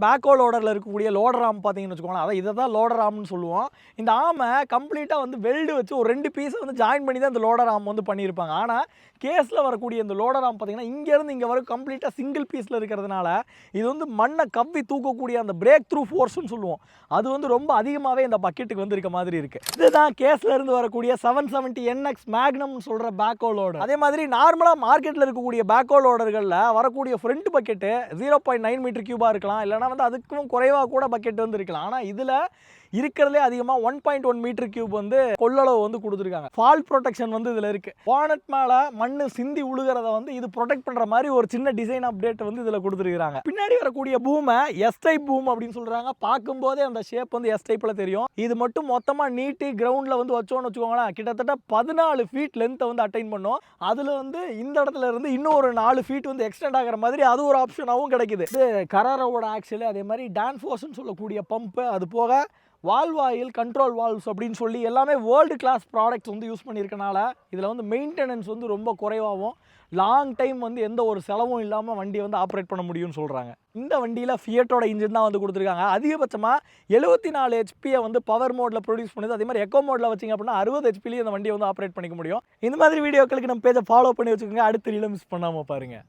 பேக்கோ லோடரில் இருக்கக்கூடிய லோடர் ஆம் பார்த்தீங்கன்னு வச்சுக்கோங்களேன், அதான் இதை தான் லோடர் ஆம்னு சொல்லுவோம். இந்த ஆமை கம்ப்ளீட்டாக வந்து வெல்டு வச்சு ஒரு 2 பீஸை வந்து ஜாயின் பண்ணி தான் இந்த லோடர் ஆம் வந்து பண்ணியிருப்பாங்க. ஆனால் கேஸில் வரக்கூடிய இந்த லோடர் ஆம் பார்த்தீங்கன்னா இங்கேருந்து இங்கே வரைக்கும் கம்ப்ளீட்டாக சிங்கிள் பீஸில் இருக்கிறதுனால இது வந்து மண்ணை கவ்வி தூக்கக்கூடிய அந்த பிரேக் த்ரூ ஃபோர்ஸ்னு சொல்லுவோம். அது வந்து ரொம்ப அதிகமாகவே இந்த பக்கெட்டுக்கு வந்து இருக்க மாதிரி இருக்குது. இதுதான் கேஸில் இருந்து வரக்கூடிய 770 NX மேக்னம்னு சொல்கிற பேக்கோ லோடர். அதே மாதிரி நார்மலாக மார்க்கெட்டில் இருக்கக்கூடிய பேக்கோ லோடர்களில் வரக்கூடிய ஃப்ரண்ட் பக்கெட்டு 0.9 மீட்டர் கியூபாக இருக்கலாம், இல்லைனா வந்து அதுக்கும் குறைவாக கூட பக்கெட் வந்து இருக்கலாம். ஆனால் இதில் இருக்கிறதுலே அதிகமாக 1.1 மீட்டர் கியூப் வந்து கொள்ளளவு வந்து கொடுத்துருக்காங்க. ஃபால் ப்ரொடெக்ஷன் வந்து இதில் இருக்குது. வானட் மேலே மண் சிந்தி உழுகிறத வந்து இது ப்ரொடெக்ட் பண்ணுற மாதிரி ஒரு சின்ன டிசைன் அப்டேட் வந்து இதில் கொடுத்துருக்காங்க. பின்னாடி வரக்கூடிய பூமை எஸ் டைப் பூம் அப்படின்னு சொல்கிறாங்க. பார்க்கும்போதே அந்த ஷேப் வந்து எஸ் டைப்பில் தெரியும். இது மட்டும் மொத்தமாக நீட்டி கிரவுண்டில் வந்து வச்சோன்னு வச்சுக்கோங்களேன், கிட்டத்தட்ட 14 ஃபீட் லென்த்தை வந்து அட்டைன் பண்ணும். அதில் வந்து இந்த இடத்துல இருந்து இன்னும் ஒரு 4 ஃபீட் வந்து எக்ஸ்டெண்ட் ஆகிற மாதிரி அது ஒரு ஆப்ஷனாகவும் கிடைக்குது. இது கராரோட ஆக்சுவலி அதே மாதிரி டான்ஃபோர்ஸ்னு சொல்லக்கூடிய பம்பு, அது போக வால்வ் ஆயில், கண்ட்ரோல் வால்வ்ஸ் அப்படின்னு சொல்லி எல்லாமே வேர்ல்டு கிளாஸ் ப்ராடக்ட்ஸ் வந்து யூஸ் பண்ணியிருக்கனால இதில் வந்து மெயின்டெனன்ஸ் வந்து ரொம்ப குறைவாகவும் லாங் டைம் வந்து எந்த ஒரு செலவும் இல்லாமல் வண்டியை வந்து ஆப்ரேட் பண்ண முடியும்னு சொல்கிறாங்க. இந்த வண்டியில் ஃபியட்டோட இன்ஜின் தான் வந்து கொடுத்துருக்காங்க. அதிகபட்சமாக 74 ஹெச்பியை வந்து பவர் மோடில் ப்ரொடியூஸ் பண்ணுது. அதே மாதிரி எக்கோ மோடில் வச்சிங்க அப்படின்னா 60 ஹெச்பிலேயே இந்த வண்டியை வந்து ஆப்ரேட் பண்ணிக்க முடியும். இந்த மாதிரி வீடியோக்களுக்கு நம்ம பேஜை ஃபாலோ பண்ணி வச்சுக்கோங்க. அடுத்த ரீல மிஸ் பண்ணாமல் பாருங்கள்.